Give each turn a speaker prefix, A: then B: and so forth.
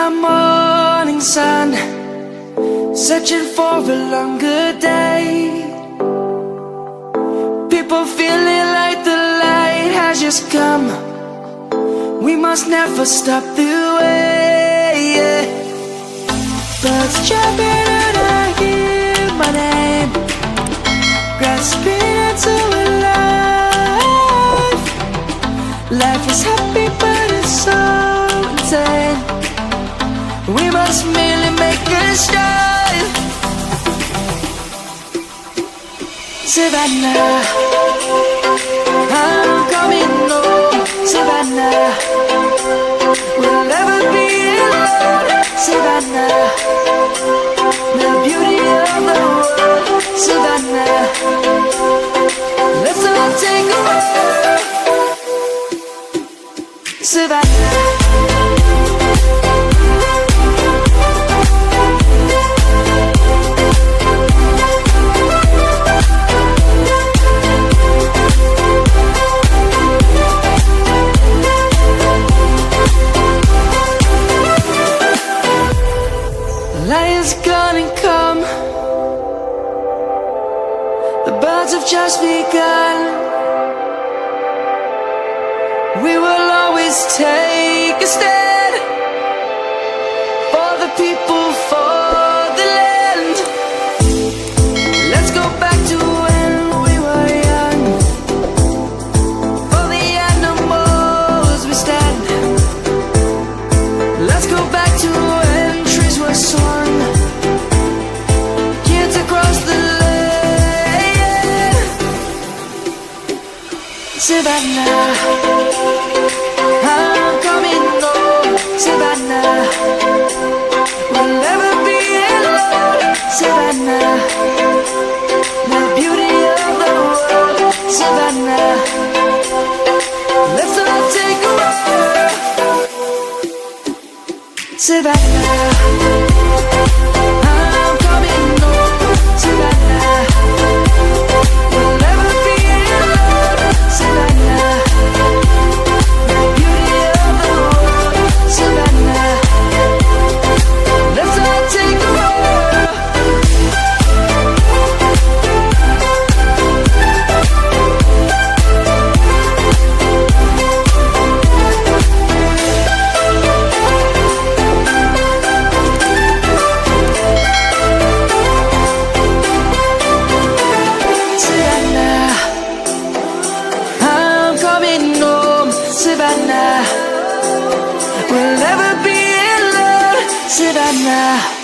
A: the morning sun, searching for a longer day. People feeling like the light has just come. We must never stop the way, yeah. Birds jumping and I hear my name, grasping into a life. Life is happy but it's so insane. We must merely make a start. Savannah, I'm coming home. Savannah, we'll never be alone. Savannah, the beauty of the world. Savannah, let's all take a walk. Savannah. Light is gonna come. The birds have just begun. We will always take a stand for the people, for the land. Let's go back to when we were young. For the animals we stand. Let's go back to when trees were swung. Kids across the land. Savannah, I'm coming home. Savannah, we'll never be alone. Savannah, the beauty of the world. Savannah, let's all take a walk. Savannah, I'm coming home. Savannah, we'll never be alone. Savannah, the beauty of the world. Savannah, let's all take a walk. Savannah, I'm coming home. Savannah, we'll never be alone. Savannah.